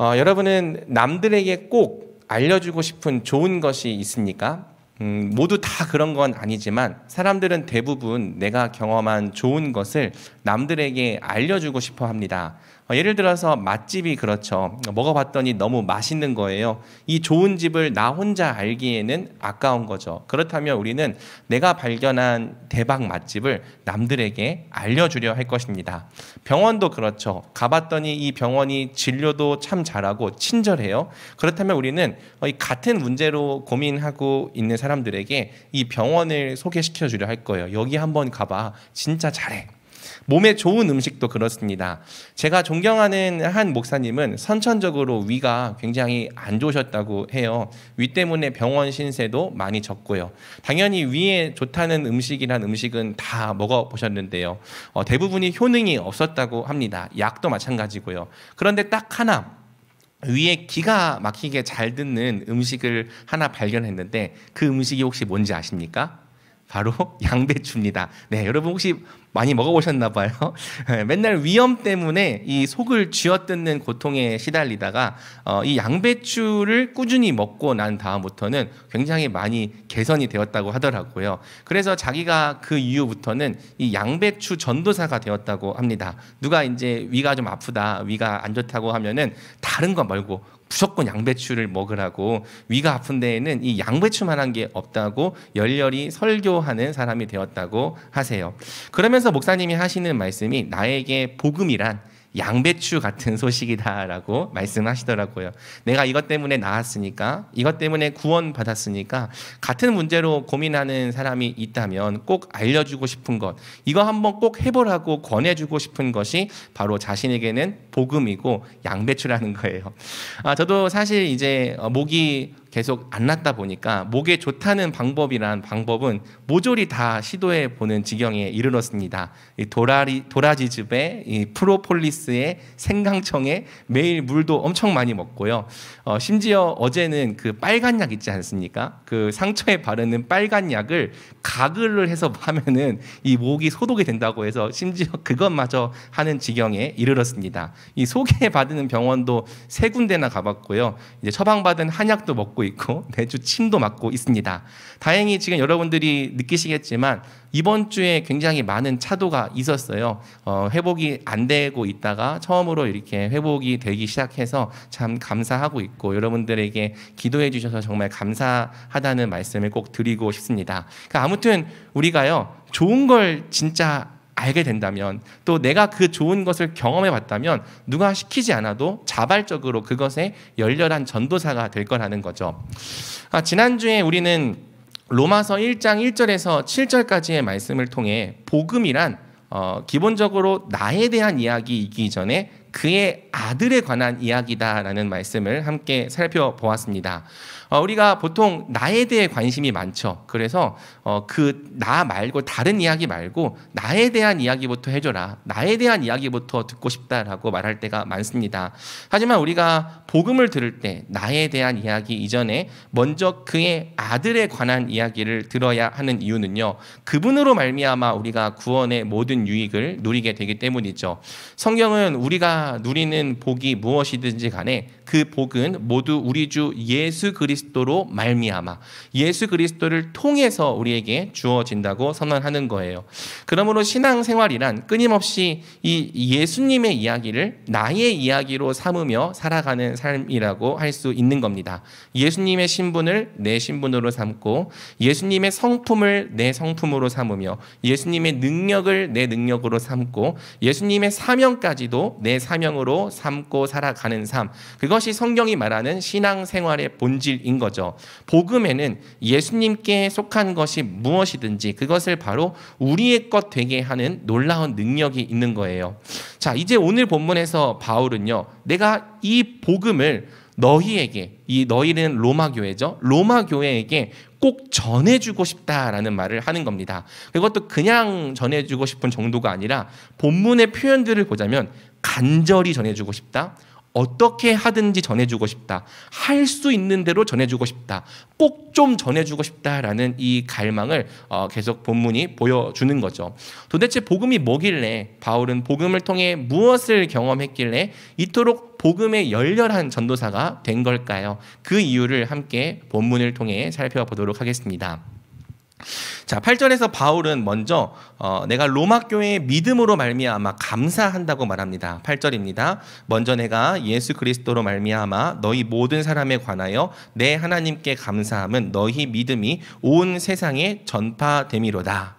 여러분은 남들에게 꼭 알려주고 싶은 좋은 것이 있습니까? 모두 다 그런 건 아니지만 사람들은 대부분 내가 경험한 좋은 것을 남들에게 알려주고 싶어 합니다. 예를 들어서 맛집이 그렇죠. 먹어봤더니 너무 맛있는 거예요. 이 좋은 집을 나 혼자 알기에는 아까운 거죠. 그렇다면 우리는 내가 발견한 대박 맛집을 남들에게 알려주려 할 것입니다. 병원도 그렇죠. 가봤더니 이 병원이 진료도 참 잘하고 친절해요. 그렇다면 우리는 같은 문제로 고민하고 있는 사람들에게 이 병원을 소개시켜 주려 할 거예요. 여기 한번 가봐. 진짜 잘해. 몸에 좋은 음식도 그렇습니다. 제가 존경하는 한 목사님은 선천적으로 위가 굉장히 안 좋으셨다고 해요. 위 때문에 병원 신세도 많이 졌고요. 당연히 위에 좋다는 음식이란 음식은 다 먹어보셨는데요. 대부분이 효능이 없었다고 합니다. 약도 마찬가지고요. 그런데 딱 하나 위에 기가 막히게 잘 듣는 음식을 하나 발견했는데 그 음식이 혹시 뭔지 아십니까? 바로 양배추입니다. 네, 여러분 혹시 많이 먹어보셨나 봐요. 맨날 위염 때문에 이 속을 쥐어뜯는 고통에 시달리다가 이 양배추를 꾸준히 먹고 난 다음부터는 굉장히 많이 개선이 되었다고 하더라고요. 그래서 자기가 그 이후부터는 이 양배추 전도사가 되었다고 합니다. 누가 이제 위가 좀 아프다, 위가 안 좋다고 하면은 다른 거 말고 무조건 양배추를 먹으라고, 위가 아픈 데에는 이 양배추만한 게 없다고 열렬히 설교하는 사람이 되었다고 하세요. 그러면서 목사님이 하시는 말씀이 나에게 복음이란 양배추 같은 소식이다라고 말씀하시더라고요. 내가 이것 때문에 나았으니까, 이것 때문에 구원받았으니까 같은 문제로 고민하는 사람이 있다면 꼭 알려주고 싶은 것, 이거 한번 꼭 해보라고 권해주고 싶은 것이 바로 자신에게는 복음이고 양배추라는 거예요. 저도 사실 이제 목이 계속 안 낫다 보니까 목에 좋다는 방법이란 방법은 모조리 다 시도해 보는 지경에 이르렀습니다. 이 도라지즙에 이 프로폴리스에 생강청에 매일 물도 엄청 많이 먹고요. 심지어 어제는 그 빨간 약 있지 않습니까? 그 상처에 바르는 빨간 약을 가글을 해서 하면은 이 목이 소독이 된다고 해서 심지어 그것마저 하는 지경에 이르렀습니다. 이 소개받는 병원도 3군데나 가봤고요. 이제 처방받은 한약도 먹고 있고 매주 침도 맞고 있습니다. 다행히 지금 여러분들이 느끼시겠지만 이번 주에 굉장히 많은 차도가 있었어요. 회복이 안 되고 있다가 처음으로 이렇게 회복이 되기 시작해서 참 감사하고 있고, 여러분들에게 기도해 주셔서 정말 감사하다는 말씀을 꼭 드리고 싶습니다. 그러니까 아무튼 우리가요, 좋은 걸 진짜 알게 된다면, 또 내가 그 좋은 것을 경험해 봤다면 누가 시키지 않아도 자발적으로 그것에 열렬한 전도사가 될 거라는 거죠. 지난주에 우리는 로마서 1장 1절에서 7절까지의 말씀을 통해 복음이란 기본적으로 나에 대한 이야기이기 전에 그의 아들에 관한 이야기다라는 말씀을 함께 살펴보았습니다. 우리가 보통 나에 대해 관심이 많죠. 그래서 그 나 말고, 다른 이야기 말고 나에 대한 이야기부터 해줘라, 나에 대한 이야기부터 듣고 싶다라고 말할 때가 많습니다. 하지만 우리가 복음을 들을 때 나에 대한 이야기 이전에 먼저 그의 아들에 관한 이야기를 들어야 하는 이유는요, 그분으로 말미암아 우리가 구원의 모든 유익을 누리게 되기 때문이죠. 성경은 우리가 누리는 복이 무엇이든지 간에 그 복은 모두 우리 주 예수 그리스도로 말미암아, 예수 그리스도를 통해서 우리에게 주어진다고 선언하는 거예요. 그러므로 신앙생활이란 끊임없이 이 예수님의 이야기를 나의 이야기로 삼으며 살아가는 삶이라고 할 수 있는 겁니다. 예수님의 신분을 내 신분으로 삼고, 예수님의 성품을 내 성품으로 삼으며, 예수님의 능력을 내 능력으로 삼고, 예수님의 사명까지도 내 사명으로 삼고 살아가는 삶, 그것이 성경이 말하는 신앙생활의 본질인 거죠. 복음에는 예수님께 속한 것이 무엇이든지 그것을 바로 우리의 것 되게 하는 놀라운 능력이 있는 거예요. 자, 이제 오늘 본문에서 바울은요, 내가 이 복음을 너희에게, 이 너희는 로마 교회죠, 로마 교회에게 꼭 전해주고 싶다라는 말을 하는 겁니다. 그것도 그냥 전해주고 싶은 정도가 아니라 본문의 표현들을 보자면 간절히 전해주고 싶다, 어떻게 하든지 전해주고 싶다. 할 수 있는 대로 전해주고 싶다. 꼭 좀 전해주고 싶다라는 이 갈망을 계속 본문이 보여주는 거죠. 도대체 복음이 뭐길래, 바울은 복음을 통해 무엇을 경험했길래 이토록 복음에 열렬한 전도사가 된 걸까요? 그 이유를 함께 본문을 통해 살펴보도록 하겠습니다. 자, 8절에서 바울은 먼저 내가 로마 교회의 믿음으로 말미암아 감사한다고 말합니다. 8절입니다. 먼저 내가 예수 그리스도로 말미암아 너희 모든 사람에 관하여 내 하나님께 감사함은 너희 믿음이 온 세상에 전파됨이로다.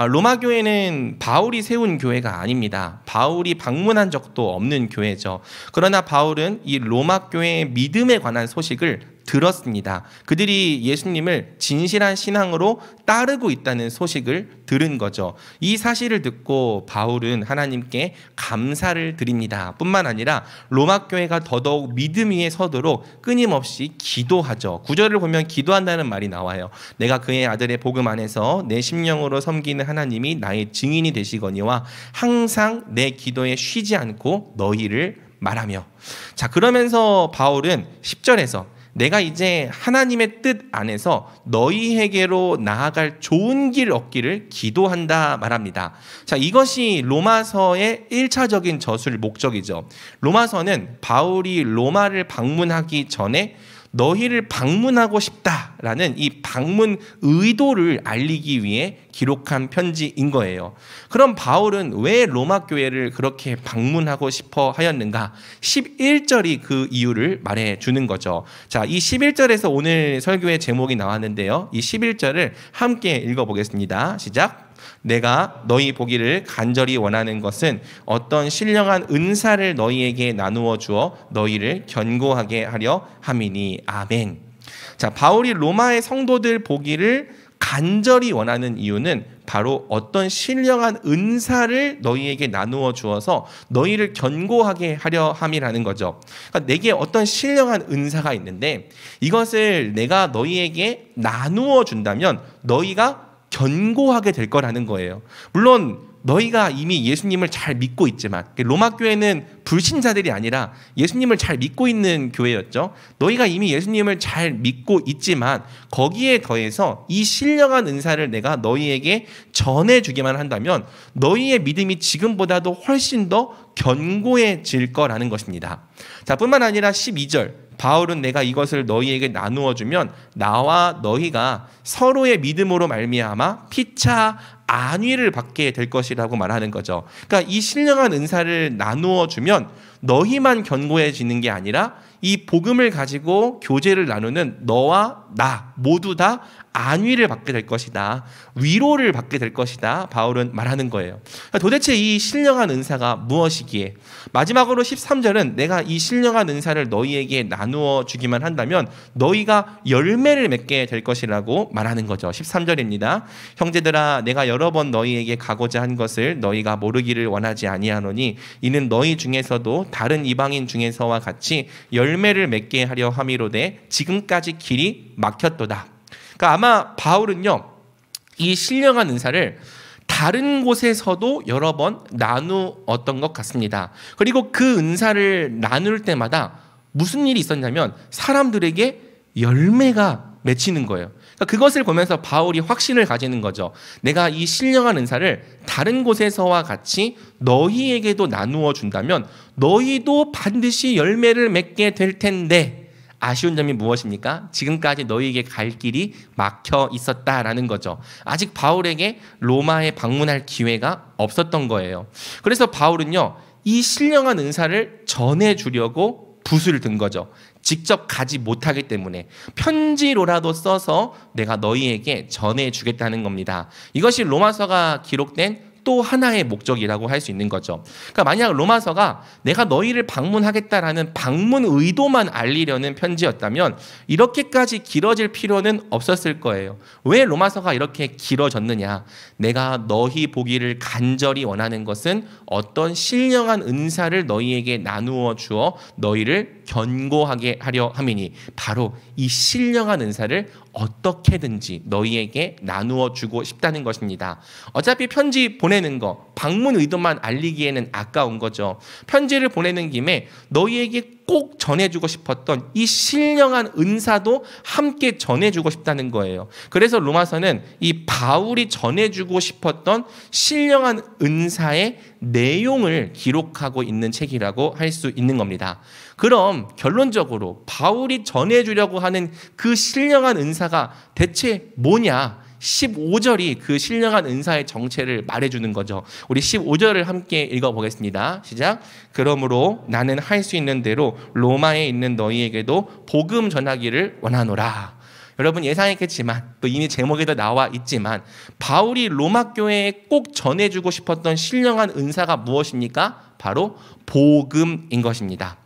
로마 교회는 바울이 세운 교회가 아닙니다. 바울이 방문한 적도 없는 교회죠. 그러나 바울은 이 로마 교회의 믿음에 관한 소식을 들었습니다. 그들이 예수님을 진실한 신앙으로 따르고 있다는 소식을 들은 거죠. 이 사실을 듣고 바울은 하나님께 감사를 드립니다. 뿐만 아니라 로마 교회가 더더욱 믿음 위에 서도록 끊임없이 기도하죠. 9절을 보면 기도한다는 말이 나와요. 내가 그의 아들의 복음 안에서 내 심령으로 섬기는 하나님이 나의 증인이 되시거니와 항상 내 기도에 쉬지 않고 너희를 말하며. 자, 그러면서 바울은 10절에서 내가 이제 하나님의 뜻 안에서 너희에게로 나아갈 좋은 길 얻기를 기도한다 말합니다. 자, 이것이 로마서의 1차적인 저술 목적이죠. 로마서는 바울이 로마를 방문하기 전에 너희를 방문하고 싶다라는 이 방문 의도를 알리기 위해 기록한 편지인 거예요. 그럼 바울은 왜 로마 교회를 그렇게 방문하고 싶어 하였는가? 11절이 그 이유를 말해 주는 거죠. 자, 이 11절에서 오늘 설교의 제목이 나왔는데요. 이 11절을 함께 읽어보겠습니다. 시작. 내가 너희 보기를 간절히 원하는 것은 어떤 신령한 은사를 너희에게 나누어 주어 너희를 견고하게 하려 함이니. 아멘. 자, 바울이 로마의 성도들 보기를 간절히 원하는 이유는 바로 어떤 신령한 은사를 너희에게 나누어 주어서 너희를 견고하게 하려 함이라는 거죠. 그러니까 내게 어떤 신령한 은사가 있는데 이것을 내가 너희에게 나누어 준다면 너희가 견고하게 될 거라는 거예요. 물론 너희가 이미 예수님을 잘 믿고 있지만, 로마 교회는 불신자들이 아니라 예수님을 잘 믿고 있는 교회였죠. 너희가 이미 예수님을 잘 믿고 있지만 거기에 더해서 이 신령한 은사를 내가 너희에게 전해주기만 한다면 너희의 믿음이 지금보다도 훨씬 더 견고해질 거라는 것입니다. 자, 뿐만 아니라 12절 바울은 내가 이것을 너희에게 나누어 주면 나와 너희가 서로의 믿음으로 말미암아 피차 안위를 받게 될 것이라고 말하는 거죠. 그러니까 이 신령한 은사를 나누어 주면 너희만 견고해지는 게 아니라 이 복음을 가지고 교제를 나누는 너와 나 모두 다 안위를 받게 될 것이다. 위로를 받게 될 것이다. 바울은 말하는 거예요. 도대체 이 신령한 은사가 무엇이기에? 마지막으로 13절은 내가 이 신령한 은사를 너희에게 나누어 주기만 한다면 너희가 열매를 맺게 될 것이라고 말하는 거죠. 13절입니다. 형제들아, 내가 여러 번 너희에게 가고자 한 것을 너희가 모르기를 원하지 아니하노니 이는 너희 중에서도 다른 이방인 중에서와 같이 열매를 맺게 하려 함이로되 지금까지 길이 막혔도다. 그러니까 아마 바울은요, 이 신령한 은사를 다른 곳에서도 여러 번 나누었던 것 같습니다. 그리고 그 은사를 나눌 때마다 무슨 일이 있었냐면 사람들에게 열매가 맺히는 거예요. 그러니까 그것을 보면서 바울이 확신을 가지는 거죠. 내가 이 신령한 은사를 다른 곳에서와 같이 너희에게도 나누어 준다면 너희도 반드시 열매를 맺게 될 텐데 아쉬운 점이 무엇입니까? 지금까지 너희에게 갈 길이 막혀 있었다라는 거죠. 아직 바울에게 로마에 방문할 기회가 없었던 거예요. 그래서 바울은요, 이 신령한 은사를 전해주려고 붓을 든 거죠. 직접 가지 못하기 때문에 편지로라도 써서 내가 너희에게 전해주겠다는 겁니다. 이것이 로마서가 기록된 또 하나의 목적이라고 할 수 있는 거죠. 그러니까 만약 로마서가 내가 너희를 방문하겠다라는 방문 의도만 알리려는 편지였다면 이렇게까지 길어질 필요는 없었을 거예요. 왜 로마서가 이렇게 길어졌느냐? 내가 너희 보기를 간절히 원하는 것은 어떤 신령한 은사를 너희에게 나누어 주어 너희를 견고하게 하려 함이니 바로 이 신령한 은사를 어떻게든지 너희에게 나누어 주고 싶다는 것입니다. 어차피 편지 보내는 거 방문 의도만 알리기에는 아까운 거죠. 편지를 보내는 김에 너희에게 꼭 전해주고 싶었던 이 신령한 은사도 함께 전해주고 싶다는 거예요. 그래서 로마서는 이 바울이 전해주고 싶었던 신령한 은사의 내용을 기록하고 있는 책이라고 할 수 있는 겁니다. 그럼 결론적으로 바울이 전해주려고 하는 그 신령한 은사가 대체 뭐냐? 15절이 그 신령한 은사의 정체를 말해주는 거죠. 우리 15절을 함께 읽어보겠습니다. 시작. 그러므로 나는 할 수 있는 대로 로마에 있는 너희에게도 복음 전하기를 원하노라. 여러분 예상했겠지만 또 이미 제목에도 나와 있지만 바울이 로마 교회에 꼭 전해주고 싶었던 신령한 은사가 무엇입니까? 바로 복음인 것입니다.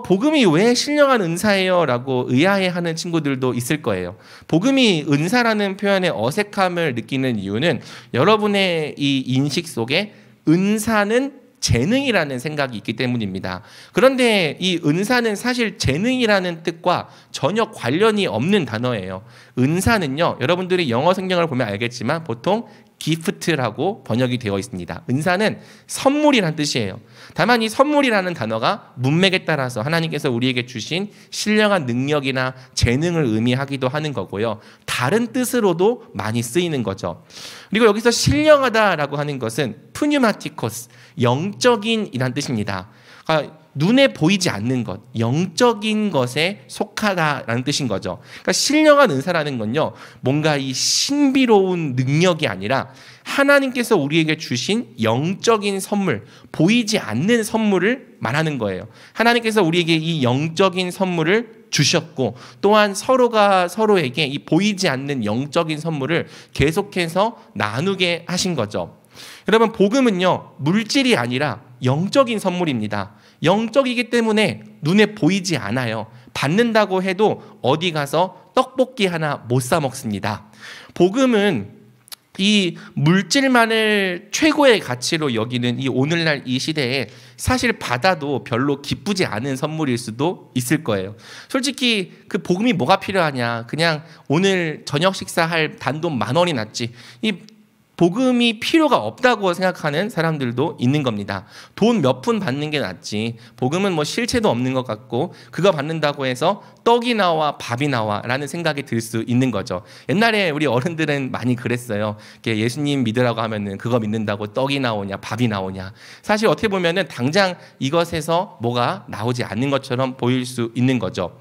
복음이 왜 신령한 은사예요? 라고 의아해하는 친구들도 있을 거예요. 복음이 은사라는 표현의 어색함을 느끼는 이유는 여러분의 이 인식 속에 은사는 재능이라는 생각이 있기 때문입니다. 그런데 이 은사는 사실 재능이라는 뜻과 전혀 관련이 없는 단어예요. 은사는요, 여러분들이 영어 성경을 보면 알겠지만 보통 기프트라고 번역이 되어 있습니다. 은사는 선물이란 뜻이에요. 다만 이 선물이라는 단어가 문맥에 따라서 하나님께서 우리에게 주신 신령한 능력이나 재능을 의미하기도 하는 거고요. 다른 뜻으로도 많이 쓰이는 거죠. 그리고 여기서 신령하다라고 하는 것은 푸뉴마티코스, 영적인 이란 뜻입니다. 그러니까 눈에 보이지 않는 것, 영적인 것에 속하다라는 뜻인 거죠. 그러니까 신령한 은사라는 건요, 뭔가 이 신비로운 능력이 아니라 하나님께서 우리에게 주신 영적인 선물, 보이지 않는 선물을 말하는 거예요. 하나님께서 우리에게 이 영적인 선물을 주셨고 또한 서로가 서로에게 이 보이지 않는 영적인 선물을 계속해서 나누게 하신 거죠. 여러분, 복음은요, 물질이 아니라 영적인 선물입니다. 영적이기 때문에 눈에 보이지 않아요. 받는다고 해도 어디 가서 떡볶이 하나 못 사 먹습니다. 복음은 이 물질만을 최고의 가치로 여기는 이 오늘날 이 시대에 사실 받아도 별로 기쁘지 않은 선물일 수도 있을 거예요. 솔직히 그 복음이 뭐가 필요하냐? 그냥 오늘 저녁 식사할 단돈 10,000원이 낫지. 이 복음이 필요가 없다고 생각하는 사람들도 있는 겁니다. 돈 몇 푼 받는 게 낫지. 복음은 뭐 실체도 없는 것 같고 그거 받는다고 해서 떡이 나와 밥이 나와 라는 생각이 들 수 있는 거죠. 옛날에 우리 어른들은 많이 그랬어요. 예수님 믿으라고 하면은 그거 믿는다고 떡이 나오냐 밥이 나오냐. 사실 어떻게 보면은 당장 이것에서 뭐가 나오지 않는 것처럼 보일 수 있는 거죠.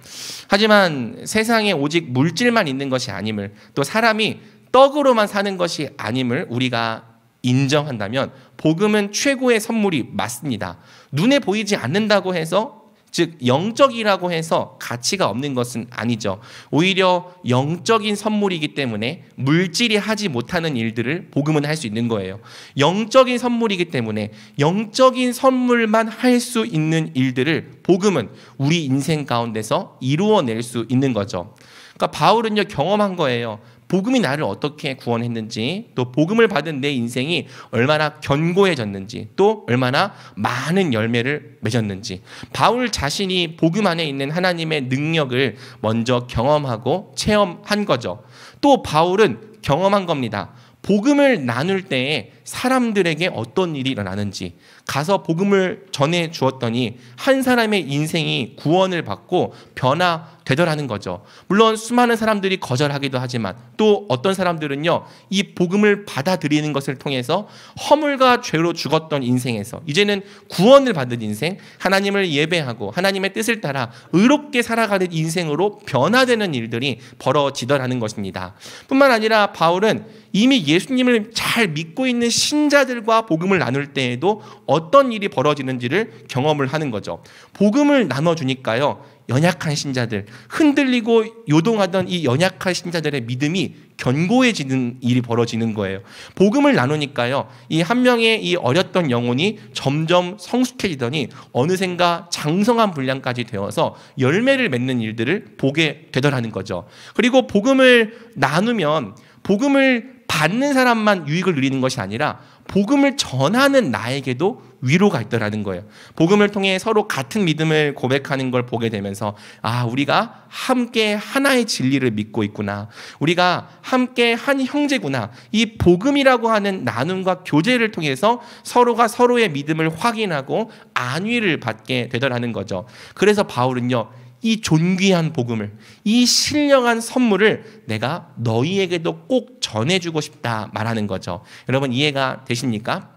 하지만 세상에 오직 물질만 있는 것이 아님을, 또 사람이 떡으로만 사는 것이 아님을 우리가 인정한다면 복음은 최고의 선물이 맞습니다. 눈에 보이지 않는다고 해서, 즉 영적이라고 해서 가치가 없는 것은 아니죠. 오히려 영적인 선물이기 때문에 물질이 하지 못하는 일들을 복음은 할 수 있는 거예요. 영적인 선물이기 때문에 영적인 선물만 할 수 있는 일들을 복음은 우리 인생 가운데서 이루어낼 수 있는 거죠. 그러니까 바울은요, 경험한 거예요. 복음이 나를 어떻게 구원했는지, 또 복음을 받은 내 인생이 얼마나 견고해졌는지, 또 얼마나 많은 열매를 맺었는지, 바울 자신이 복음 안에 있는 하나님의 능력을 먼저 경험하고 체험한 거죠. 또 바울은 경험한 겁니다. 복음을 나눌 때에 사람들에게 어떤 일이 일어나는지, 가서 복음을 전해 주었더니 한 사람의 인생이 구원을 받고 변화되더라는 거죠. 물론 수많은 사람들이 거절하기도 하지만 또 어떤 사람들은요, 이 복음을 받아들이는 것을 통해서 허물과 죄로 죽었던 인생에서 이제는 구원을 받은 인생, 하나님을 예배하고 하나님의 뜻을 따라 의롭게 살아가는 인생으로 변화되는 일들이 벌어지더라는 것입니다. 뿐만 아니라 바울은 이미 예수님을 잘 믿고 있는 신자들과 복음을 나눌 때에도 어떤 일이 벌어지는지를 경험을 하는 거죠. 복음을 나눠주니까요, 연약한 신자들, 흔들리고 요동하던 이 연약한 신자들의 믿음이 견고해지는 일이 벌어지는 거예요. 복음을 나누니까요, 이 한 명의 이 어렸던 영혼이 점점 성숙해지더니 어느샌가 장성한 분량까지 되어서 열매를 맺는 일들을 보게 되더라는 거죠. 그리고 복음을 나누면 복음을 받는 사람만 유익을 누리는 것이 아니라 복음을 전하는 나에게도 위로가 있더라는 거예요. 복음을 통해 서로 같은 믿음을 고백하는 걸 보게 되면서 우리가 함께 하나의 진리를 믿고 있구나. 우리가 함께 한 형제구나. 이 복음이라고 하는 나눔과 교제를 통해서 서로가 서로의 믿음을 확인하고 안위를 받게 되더라는 거죠. 그래서 바울은요, 이 존귀한 복음을, 이 신령한 선물을 내가 너희에게도 꼭 전해주고 싶다 말하는 거죠. 여러분 이해가 되십니까?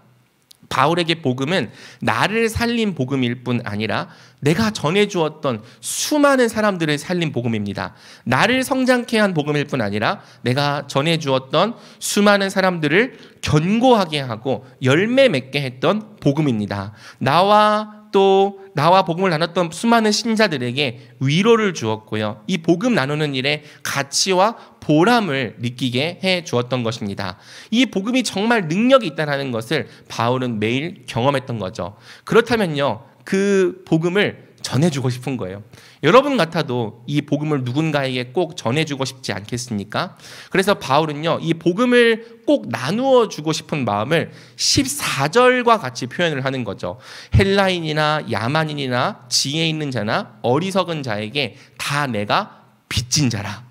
바울에게 복음은 나를 살린 복음일 뿐 아니라 내가 전해주었던 수많은 사람들을 살린 복음입니다. 나를 성장케 한 복음일 뿐 아니라 내가 전해주었던 수많은 사람들을 견고하게 하고 열매 맺게 했던 복음입니다. 나와 복음을 나눴던 수많은 신자들에게 위로를 주었고요. 이 복음 나누는 일에 가치와 보람을 느끼게 해 주었던 것입니다. 이 복음이 정말 능력이 있다는 것을 바울은 매일 경험했던 거죠. 그렇다면요, 그 복음을 전해주고 싶은 거예요. 여러분 같아도 이 복음을 누군가에게 꼭 전해주고 싶지 않겠습니까? 그래서 바울은요, 이 복음을 꼭 나누어 주고 싶은 마음을 14절과 같이 표현을 하는 거죠. 헬라인이나 야만인이나 지혜 있는 자나 어리석은 자에게 다 내가 빚진 자라.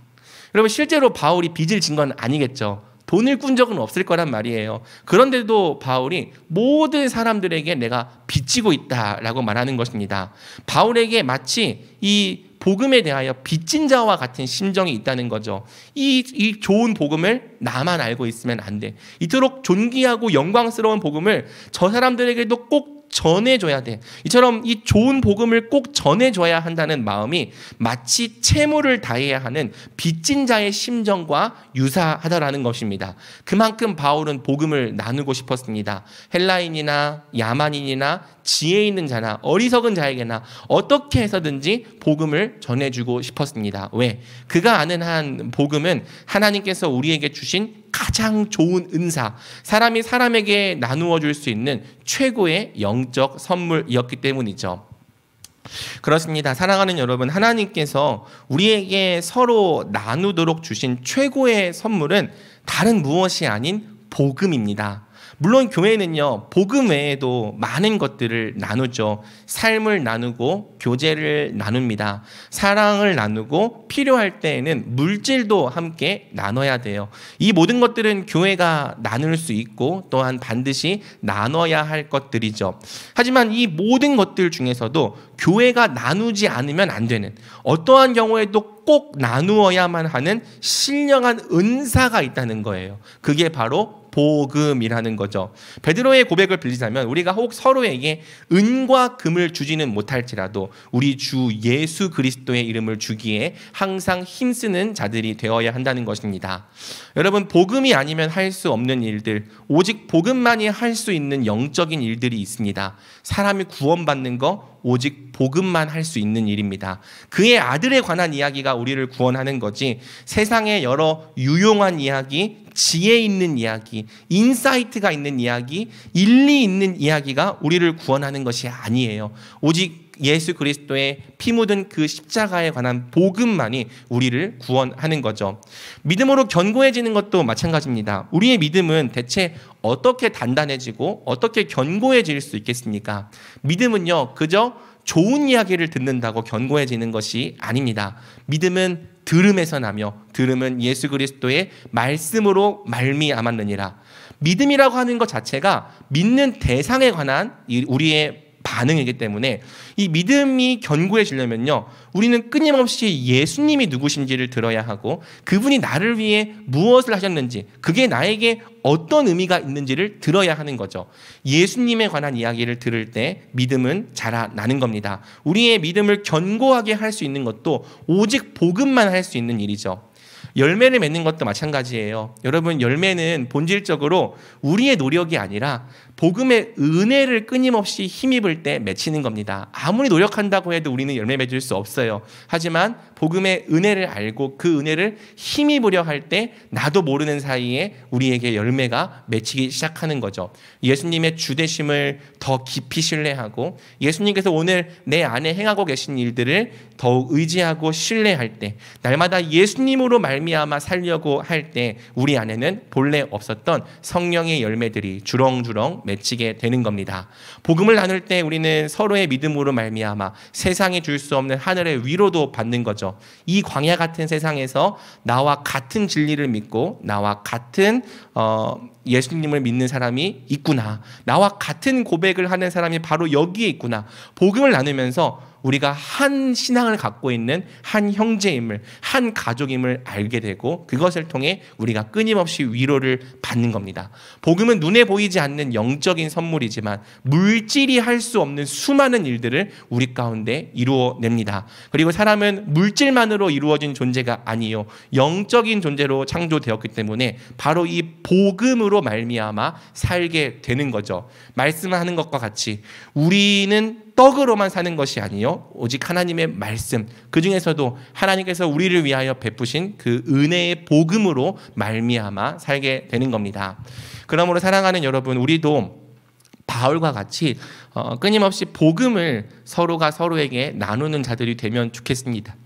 여러분 실제로 바울이 빚을 진 건 아니겠죠. 돈을 꾼 적은 없을 거란 말이에요. 그런데도 바울이 모든 사람들에게 내가 빚지고 있다라고 말하는 것입니다. 바울에게 마치 이 복음에 대하여 빚진 자와 같은 심정이 있다는 거죠. 이 좋은 복음을 나만 알고 있으면 안 돼. 이토록 존귀하고 영광스러운 복음을 저 사람들에게도 꼭 전해줘야 돼. 이처럼 이 좋은 복음을 꼭 전해줘야 한다는 마음이 마치 채무를 다해야 하는 빚진 자의 심정과 유사하다라는 것입니다. 그만큼 바울은 복음을 나누고 싶었습니다. 헬라인이나 야만인이나 지혜 있는 자나 어리석은 자에게나 어떻게 해서든지 복음을 전해주고 싶었습니다. 왜? 그가 아는 한 복음은 하나님께서 우리에게 주신 가장 좋은 은사, 사람이 사람에게 나누어 줄 수 있는 최고의 영적 선물이었기 때문이죠. 그렇습니다. 사랑하는 여러분, 하나님께서 우리에게 서로 나누도록 주신 최고의 선물은 다른 무엇이 아닌 복음입니다. 물론 교회는요, 복음 외에도 많은 것들을 나누죠. 삶을 나누고 교제를 나눕니다. 사랑을 나누고 필요할 때에는 물질도 함께 나눠야 돼요. 이 모든 것들은 교회가 나눌 수 있고 또한 반드시 나눠야 할 것들이죠. 하지만 이 모든 것들 중에서도 교회가 나누지 않으면 안 되는, 어떠한 경우에도 꼭 나누어야만 하는 신령한 은사가 있다는 거예요. 그게 바로 복음이라는 거죠. 베드로의 고백을 빌리자면 우리가 혹 서로에게 은과 금을 주지는 못할지라도 우리 주 예수 그리스도의 이름을 주기에 항상 힘쓰는 자들이 되어야 한다는 것입니다. 여러분, 복음이 아니면 할 수 없는 일들, 오직 복음만이 할 수 있는 영적인 일들이 있습니다. 사람이 구원받는 거 오직 복음만 할 수 있는 일입니다. 그의 아들에 관한 이야기가 우리를 구원하는 거지, 세상의 여러 유용한 이야기, 지혜 있는 이야기, 인사이트가 있는 이야기, 일리 있는 이야기가 우리를 구원하는 것이 아니에요. 오직 예수 그리스도의 피 묻은 그 십자가에 관한 복음만이 우리를 구원하는 거죠. 믿음으로 견고해지는 것도 마찬가지입니다. 우리의 믿음은 대체 어떻게 단단해지고 어떻게 견고해질 수 있겠습니까? 믿음은요, 그저 좋은 이야기를 듣는다고 견고해지는 것이 아닙니다. 믿음은 들음에서 나며 들음은 예수 그리스도의 말씀으로 말미암았느니라. 믿음이라고 하는 것 자체가 믿는 대상에 관한 우리의 반응이기 때문에 이 믿음이 견고해지려면요, 우리는 끊임없이 예수님이 누구신지를 들어야 하고 그분이 나를 위해 무엇을 하셨는지, 그게 나에게 어떤 의미가 있는지를 들어야 하는 거죠. 예수님에 관한 이야기를 들을 때 믿음은 자라나는 겁니다. 우리의 믿음을 견고하게 할 수 있는 것도 오직 복음만 할 수 있는 일이죠. 열매를 맺는 것도 마찬가지예요. 여러분, 열매는 본질적으로 우리의 노력이 아니라 복음의 은혜를 끊임없이 힘입을 때 맺히는 겁니다. 아무리 노력한다고 해도 우리는 열매 맺을 수 없어요. 하지만 복음의 은혜를 알고 그 은혜를 힘입으려 할 때 나도 모르는 사이에 우리에게 열매가 맺히기 시작하는 거죠. 예수님의 주되심을 더 깊이 신뢰하고 예수님께서 오늘 내 안에 행하고 계신 일들을 더욱 의지하고 신뢰할 때, 날마다 예수님으로 말미암아 살려고 할 때 우리 안에는 본래 없었던 성령의 열매들이 주렁주렁 맺히게 되는 겁니다. 복음을 나눌 때 우리는 서로의 믿음으로 말미암아 세상이 줄 수 없는 하늘의 위로도 받는 거죠. 이 광야 같은 세상에서 나와 같은 진리를 믿고 나와 같은 예수님을 믿는 사람이 있구나. 나와 같은 고백을 하는 사람이 바로 여기에 있구나. 복음을 나누면서 우리가 한 신앙을 갖고 있는 한 형제임을, 한 가족임을 알게 되고 그것을 통해 우리가 끊임없이 위로를 받는 겁니다. 복음은 눈에 보이지 않는 영적인 선물이지만 물질이 할 수 없는 수많은 일들을 우리 가운데 이루어냅니다. 그리고 사람은 물질만으로 이루어진 존재가 아니요, 영적인 존재로 창조되었기 때문에 바로 이 복음으로 말미암아 살게 되는 거죠. 말씀하는 것과 같이 우리는 떡으로만 사는 것이 아니요, 오직 하나님의 말씀, 그 중에서도 하나님께서 우리를 위하여 베푸신 그 은혜의 복음으로 말미암아 살게 되는 겁니다. 그러므로 사랑하는 여러분, 우리도 바울과 같이 끊임없이 복음을 서로가 서로에게 나누는 자들이 되면 좋겠습니다.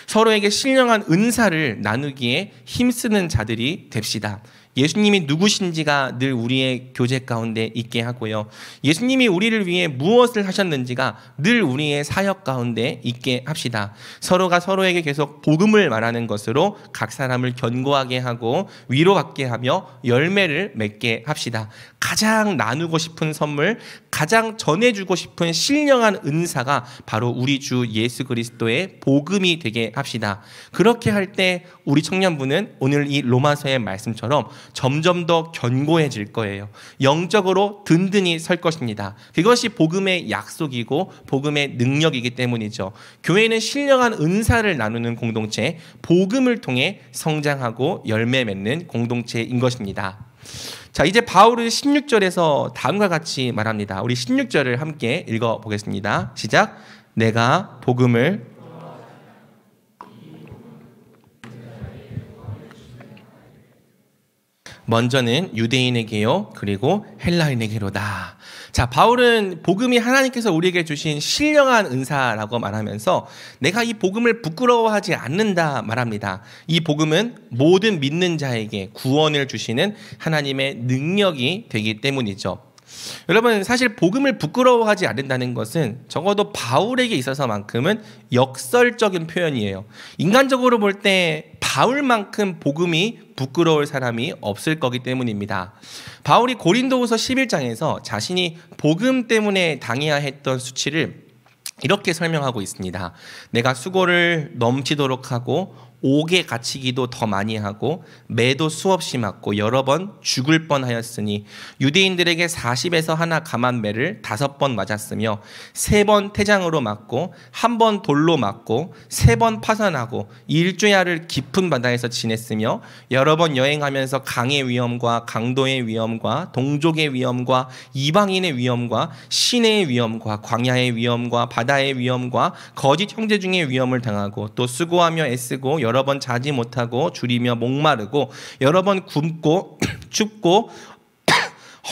서로에게 신령한 은사를 나누기에 힘쓰는 자들이 됩시다. 예수님이 누구신지가 늘 우리의 교제 가운데 있게 하고요, 예수님이 우리를 위해 무엇을 하셨는지가 늘 우리의 사역 가운데 있게 합시다. 서로가 서로에게 계속 복음을 말하는 것으로 각 사람을 견고하게 하고 위로받게 하며 열매를 맺게 합시다. 가장 나누고 싶은 선물, 가장 전해주고 싶은 신령한 은사가 바로 우리 주 예수 그리스도의 복음이 되게 합시다. 그렇게 할 때 우리 청년부는 오늘 이 로마서의 말씀처럼 점점 더 견고해질 거예요. 영적으로 든든히 설 것입니다. 그것이 복음의 약속이고 복음의 능력이기 때문이죠. 교회는 신령한 은사를 나누는 공동체, 복음을 통해 성장하고 열매 맺는 공동체인 것입니다. 자, 이제 바울은 16절에서 다음과 같이 말합니다. 우리 16절을 함께 읽어보겠습니다. 시작. 내가 복음을 먼저는 유대인에게요, 그리고 헬라인에게로다. 자, 바울은 복음이 하나님께서 우리에게 주신 신령한 은사라고 말하면서 내가 이 복음을 부끄러워하지 않는다 말합니다. 이 복음은 모든 믿는 자에게 구원을 주시는 하나님의 능력이 되기 때문이죠. 여러분, 사실 복음을 부끄러워하지 않는다는 것은 적어도 바울에게 있어서만큼은 역설적인 표현이에요. 인간적으로 볼 때 바울만큼 복음이 부끄러울 사람이 없을 거기 때문입니다. 바울이 고린도후서 11장에서 자신이 복음 때문에 당해야 했던 수치를 이렇게 설명하고 있습니다. 내가 수고를 넘치도록 하고 옥에 갇히기도 더 많이 하고 매도 수없이 맞고 여러 번 죽을 뻔하였으니 유대인들에게 40에서 하나 감한 매를 5번 맞았으며 3번 태장으로 맞고 1번 돌로 맞고 3번 파선하고 일주야를 깊은 바다에서 지냈으며 여러 번 여행하면서 강의 위험과 강도의 위험과 동족의 위험과 이방인의 위험과 시내의 위험과 광야의 위험과 바다의 위험과 거짓 형제 중의 위험을 당하고 또 수고하며 애쓰고 여러 번 자지 못하고 줄이며 목마르고 여러 번 굶고 춥고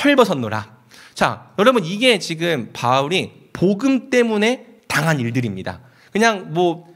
헐벗었노라. 자, 여러분, 이게 지금 바울이 복음 때문에 당한 일들입니다. 그냥 뭐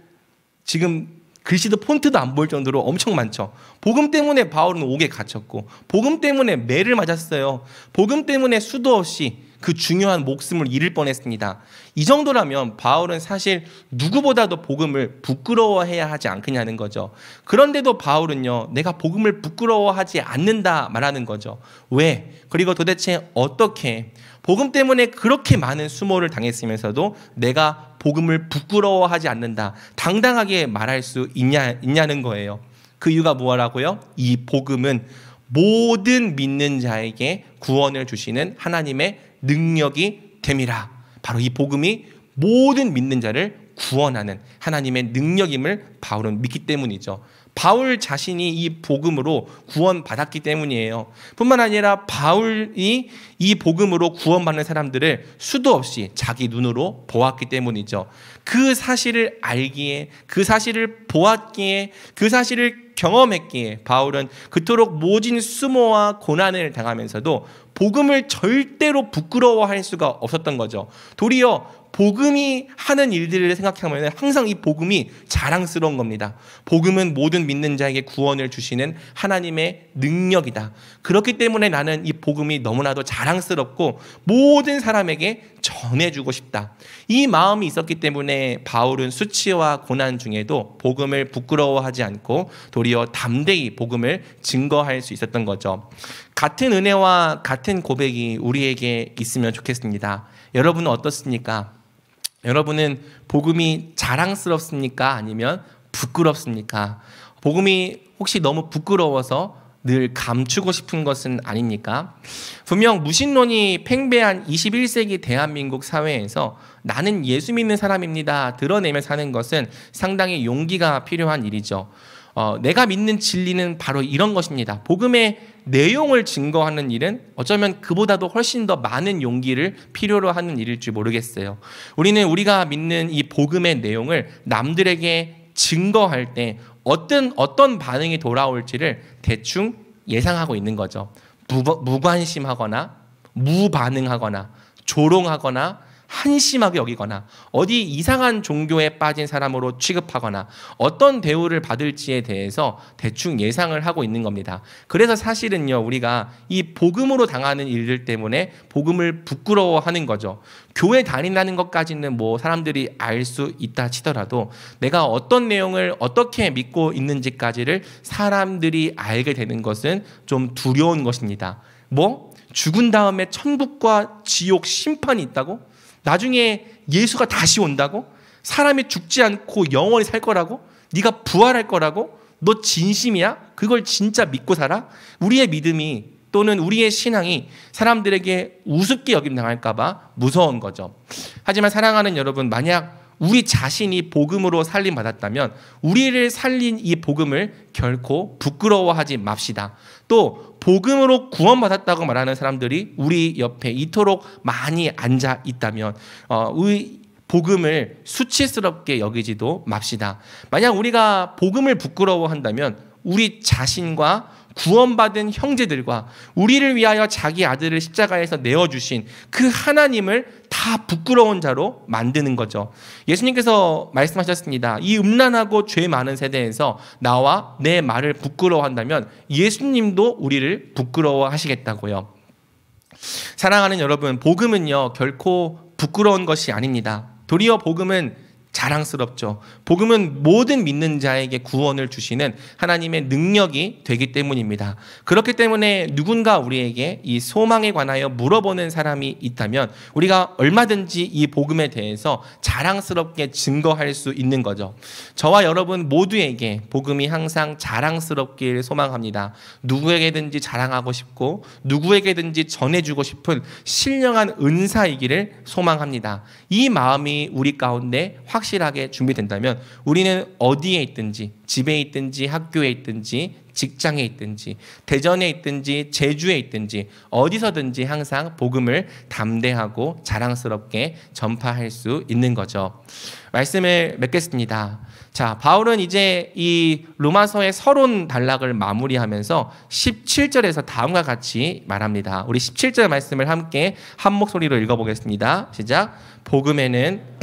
지금 글씨도 폰트도 안 보일 정도로 엄청 많죠. 복음 때문에 바울은 옥에 갇혔고 복음 때문에 매를 맞았어요. 복음 때문에 수도 없이 그 중요한 목숨을 잃을 뻔했습니다. 이 정도라면 바울은 사실 누구보다도 복음을 부끄러워해야 하지 않겠냐는 거죠. 그런데도 바울은요, 내가 복음을 부끄러워하지 않는다 말하는 거죠. 왜? 그리고 도대체 어떻게? 복음 때문에 그렇게 많은 수모를 당했으면서도 내가 복음을 부끄러워하지 않는다, 당당하게 말할 수 있냐는 거예요. 그 이유가 뭐라고요? 이 복음은 모든 믿는 자에게 구원을 주시는 하나님의 능력이 됨이라. 바로 이 복음이 모든 믿는 자를 구원하는 하나님의 능력임을 바울은 믿기 때문이죠. 바울 자신이 이 복음으로 구원받았기 때문이에요. 뿐만 아니라 바울이 이 복음으로 구원받는 사람들을 수도 없이 자기 눈으로 보았기 때문이죠. 그 사실을 알기에, 그 사실을 보았기에, 그 사실을 경험했기에 바울은 그토록 모진 수모와 고난을 당하면서도 복음을 절대로 부끄러워할 수가 없었던 거죠. 도리어 복음이 하는 일들을 생각하면 항상 이 복음이 자랑스러운 겁니다. 복음은 모든 믿는 자에게 구원을 주시는 하나님의 능력이다. 그렇기 때문에 나는 이 복음이 너무나도 자랑스럽고 모든 사람에게 전해주고 싶다. 이 마음이 있었기 때문에 바울은 수치와 고난 중에도 복음을 부끄러워하지 않고 도리어 담대히 복음을 증거할 수 있었던 거죠. 같은 은혜와 같은 고백이 우리에게 있으면 좋겠습니다. 여러분은 어떻습니까? 여러분은 복음이 자랑스럽습니까? 아니면 부끄럽습니까? 복음이 혹시 너무 부끄러워서 늘 감추고 싶은 것은 아닙니까? 분명 무신론이 팽배한 21세기 대한민국 사회에서 나는 예수 믿는 사람입니다 드러내며 사는 것은 상당히 용기가 필요한 일이죠. 내가 믿는 진리는 바로 이런 것입니다. 복음의 내용을 증거하는 일은 어쩌면 그보다도 훨씬 더 많은 용기를 필요로 하는 일일지 모르겠어요. 우리는 우리가 믿는 이 복음의 내용을 남들에게 증거할 때 어떤 반응이 돌아올지를 대충 예상하고 있는 거죠. 무관심하거나 무반응하거나 조롱하거나 한심하게 여기거나 어디 이상한 종교에 빠진 사람으로 취급하거나 어떤 대우를 받을지에 대해서 대충 예상을 하고 있는 겁니다. 그래서 사실은요, 우리가 이 복음으로 당하는 일들 때문에 복음을 부끄러워하는 거죠. 교회 다닌다는 것까지는 뭐 사람들이 알 수 있다 치더라도 내가 어떤 내용을 어떻게 믿고 있는지까지를 사람들이 알게 되는 것은 좀 두려운 것입니다. 뭐? 죽은 다음에 천국과 지옥 심판이 있다고? 나중에 예수가 다시 온다고? 사람이 죽지 않고 영원히 살 거라고? 네가 부활할 거라고? 너 진심이야? 그걸 진짜 믿고 살아? 우리의 믿음이 또는 우리의 신앙이 사람들에게 우습게 여김당할까 봐 무서운 거죠. 하지만 사랑하는 여러분, 만약 우리 자신이 복음으로 살림받았다면 우리를 살린 이 복음을 결코 부끄러워하지 맙시다. 또 복음으로 구원받았다고 말하는 사람들이 우리 옆에 이토록 많이 앉아 있다면 우리 복음을 수치스럽게 여기지도 맙시다. 만약 우리가 복음을 부끄러워한다면 우리 자신과 구원받은 형제들과 우리를 위하여 자기 아들을 십자가에서 내어주신 그 하나님을 다 부끄러운 자로 만드는 거죠. 예수님께서 말씀하셨습니다. 이 음란하고 죄 많은 세대에서 나와 내 말을 부끄러워한다면 예수님도 우리를 부끄러워하시겠다고요. 사랑하는 여러분, 복음은요 결코 부끄러운 것이 아닙니다. 도리어 복음은 자랑스럽죠. 복음은 모든 믿는 자에게 구원을 주시는 하나님의 능력이 되기 때문입니다. 그렇기 때문에 누군가 우리에게 이 소망에 관하여 물어보는 사람이 있다면 우리가 얼마든지 이 복음에 대해서 자랑스럽게 증거할 수 있는 거죠. 저와 여러분 모두에게 복음이 항상 자랑스럽기를 소망합니다. 누구에게든지 자랑하고 싶고 누구에게든지 전해주고 싶은 신령한 은사이기를 소망합니다. 이 마음이 우리 가운데 확실하게 준비된다면 우리는 어디에 있든지, 집에 있든지 학교에 있든지 직장에 있든지 대전에 있든지 제주에 있든지 어디서든지 항상 복음을 담대하고 자랑스럽게 전파할 수 있는 거죠. 말씀을 맺겠습니다. 자, 바울은 이제 이 로마서의 서론 단락을 마무리하면서 17절에서 다음과 같이 말합니다. 우리 17절 말씀을 함께 한 목소리로 읽어보겠습니다. 시작. 복음에는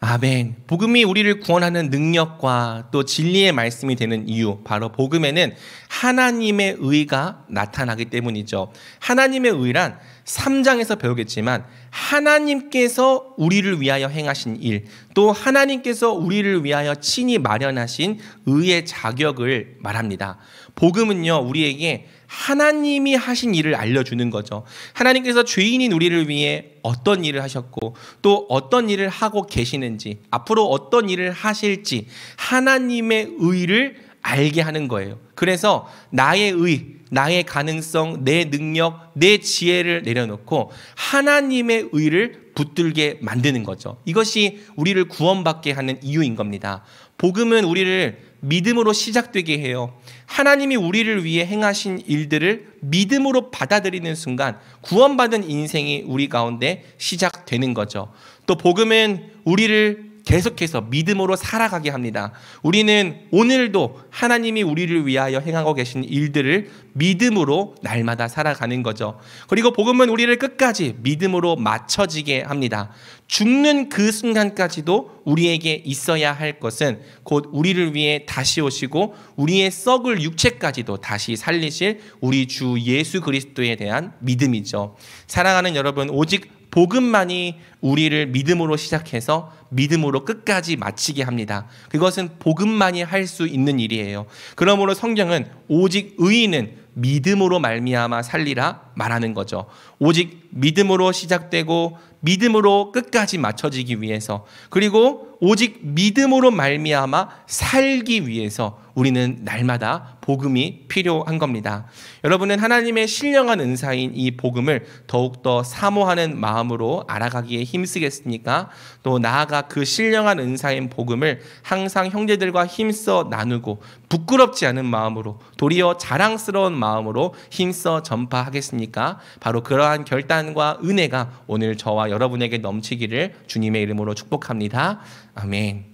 아멘. 복음이 우리를 구원하는 능력과 또 진리의 말씀이 되는 이유, 바로 복음에는 하나님의 의가 나타나기 때문이죠. 하나님의 의란 3장에서 배우겠지만 하나님께서 우리를 위하여 행하신 일, 또 하나님께서 우리를 위하여 친히 마련하신 의의 자격을 말합니다. 복음은요, 우리에게 하나님이 하신 일을 알려주는 거죠. 하나님께서 죄인인 우리를 위해 어떤 일을 하셨고 또 어떤 일을 하고 계시는지, 앞으로 어떤 일을 하실지 하나님의 의를 알게 하는 거예요. 그래서 나의 의, 나의 가능성, 내 능력, 내 지혜를 내려놓고 하나님의 의를 붙들게 만드는 거죠. 이것이 우리를 구원받게 하는 이유인 겁니다. 복음은 우리를 믿음으로 시작되게 해요. 하나님이 우리를 위해 행하신 일들을 믿음으로 받아들이는 순간 구원받은 인생이 우리 가운데 시작되는 거죠. 또 복음은 우리를 계속해서 믿음으로 살아가게 합니다. 우리는 오늘도 하나님이 우리를 위하여 행하고 계신 일들을 믿음으로 날마다 살아가는 거죠. 그리고 복음은 우리를 끝까지 믿음으로 맞춰지게 합니다. 죽는 그 순간까지도 우리에게 있어야 할 것은 곧 우리를 위해 다시 오시고 우리의 썩을 육체까지도 다시 살리실 우리 주 예수 그리스도에 대한 믿음이죠. 사랑하는 여러분, 오직 복음만이 우리를 믿음으로 시작해서 믿음으로 끝까지 마치게 합니다. 그것은 복음만이 할 수 있는 일이에요. 그러므로 성경은 오직 의인은 믿음으로 말미암아 살리라 말하는 거죠. 오직 믿음으로 시작되고 믿음으로 끝까지 맞춰지기 위해서, 그리고 오직 믿음으로 말미암아 살기 위해서 우리는 날마다 복음이 필요한 겁니다. 여러분은 하나님의 신령한 은사인 이 복음을 더욱더 사모하는 마음으로 알아가기에 힘쓰겠습니까? 또 나아가 그 신령한 은사인 복음을 항상 형제들과 힘써 나누고 부끄럽지 않은 마음으로, 도리어 자랑스러운 마음으로 힘써 전파하겠습니까? 바로 그러한 결단과 은혜가 오늘 저와 여러분에게 넘치기를 주님의 이름으로 축복합니다. 아멘.